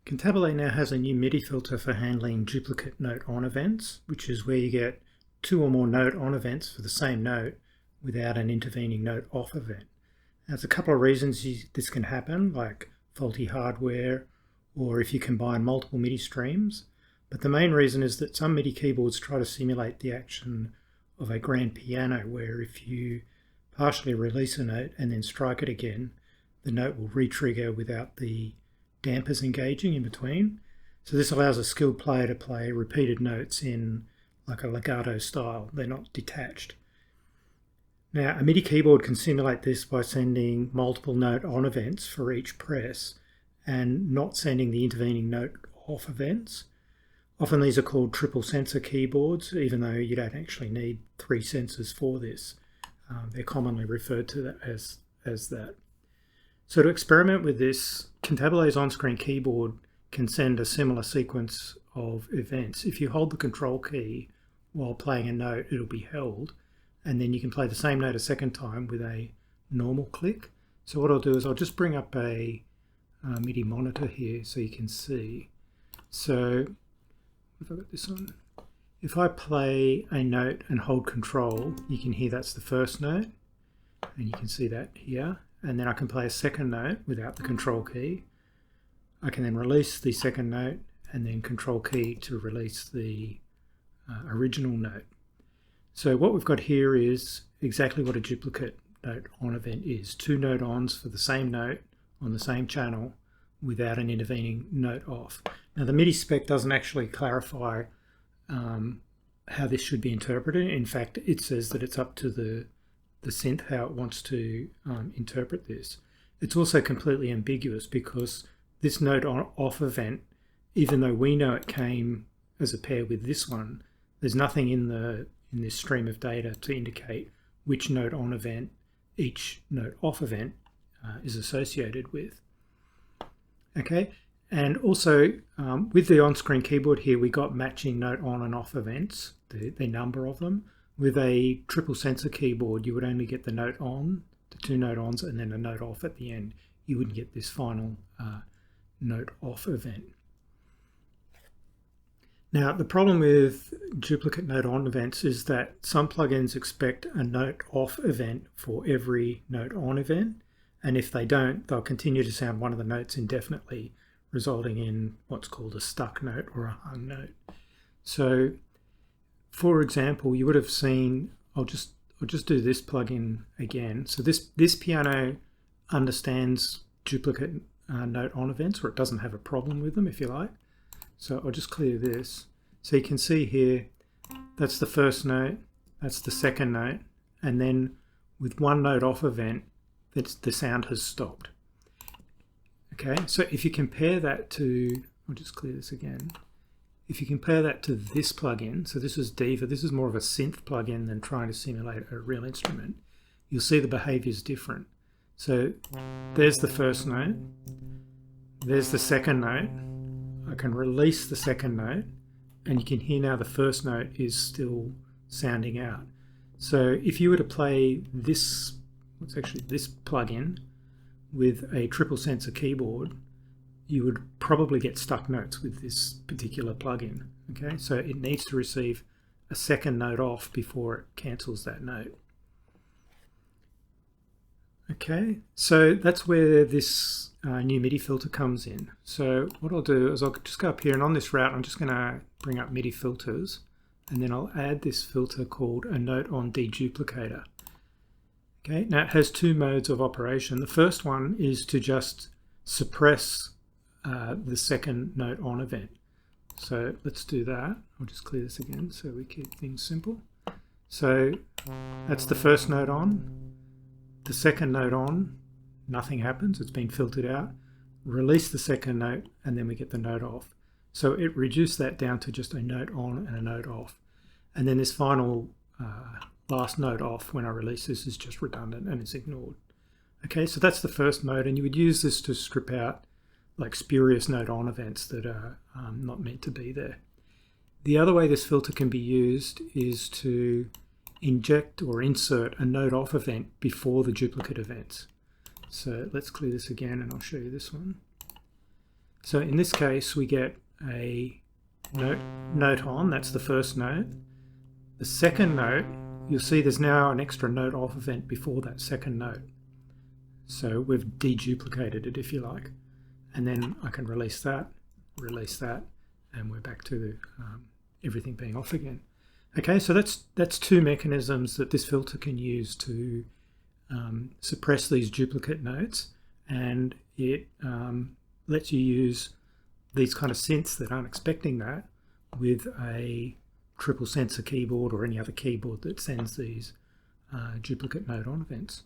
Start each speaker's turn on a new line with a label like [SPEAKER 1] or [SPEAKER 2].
[SPEAKER 1] Cantabile now has a new MIDI filter for handling duplicate note on events, which is where you get two or more note on events for the same note without an intervening note off event. Now, there's a couple of reasons this can happen, like faulty hardware or if you combine multiple MIDI streams. But the main reason is that some MIDI keyboards try to simulate the action of a grand piano, where if you partially release a note and then strike it again, the note will re-trigger without the dampers engaging in between. So this allows a skilled player to play repeated notes in like a legato style. They're not detached. Now, a MIDI keyboard can simulate this by sending multiple note on events for each press and not sending the intervening note off events. Often these are called triple sensor keyboards, even though you don't actually need 3 sensors for this. They're commonly referred to that as that. So to experiment with this, Cantabile's on-screen keyboard can send a similar sequence of events. If you hold the control key while playing a note, it'll be held, and then you can play the same note a second time with a normal click. So what I'll do is I'll just bring up a MIDI monitor here so you can see. So if I got this on, if I play a note and hold control, you can hear that's the first note, and you can see that here. And then I can play a second note without the control key. I can then release the second note and then control key to release the original note. So what we've got here is exactly what a duplicate note on event is. 2 note ons for the same note on the same channel without an intervening note off. Now the MIDI spec doesn't actually clarify how this should be interpreted. In fact, it says that it's up to the synth how it wants to interpret this. It's also completely ambiguous because this note on off event, even though we know it came as a pair with this one, there's nothing in this stream of data to indicate which note on event each note off event is associated with. Okay, and also with the on-screen keyboard here, we got matching note on and off events, the number of them. With a triple sensor keyboard, you would only get the note on, the 2 note ons, and then a note off at the end. You wouldn't get this final note off event. Now, the problem with duplicate note on events is that some plugins expect a note off event for every note on event, and if they don't, they'll continue to sound one of the notes indefinitely, resulting in what's called a stuck note or a hung note. So, for example, you would have seen, I'll just do this plugin again. So this piano understands duplicate note on events, or it doesn't have a problem with them, if you like. So I'll just clear this. So you can see here, that's the first note, that's the second note, and then with 1 note off event, the sound has stopped. Okay, so if you compare that to, I'll just clear this again. If you compare that to this plugin, so this is Diva, this is more of a synth plugin than trying to simulate a real instrument, you'll see the behavior is different. So there's the first note, there's the second note, I can release the second note, and you can hear now the first note is still sounding out. So if you were to play this, what's actually this plugin with a triple sensor keyboard, you would probably get stuck notes with this particular plugin. Okay, so it needs to receive a second note off before it cancels that note. Okay, so that's where this new MIDI filter comes in. So what I'll do is I'll just go up here, and on this route I'm just going to bring up MIDI filters, and then I'll add this filter called a note on De-duplicator. Okay, now it has 2 modes of operation. The first one is to just suppress the second note on event. So let's do that. I'll just clear this again so we keep things simple. So that's the first note on, the second note on, nothing happens, it's been filtered out. Release the second note, and then we get the note off. So it reduced that down to just a note on and a note off. And then this final last note off, when I release this, is just redundant and is ignored. Okay, so that's the first mode, and you would use this to strip out like spurious note on events that are not meant to be there. The other way this filter can be used is to inject or insert a note off event before the duplicate events. So let's clear this again, and I'll show you this one. So in this case, we get a note on, that's the first note. The second note, you'll see there's now an extra note off event before that second note. So we've deduplicated it, if you like. And then I can release that, and we're back to everything being off again. Okay, so that's two mechanisms that this filter can use to suppress these duplicate notes, and it lets you use these kind of synths that aren't expecting that with a triple sensor keyboard or any other keyboard that sends these duplicate note on events.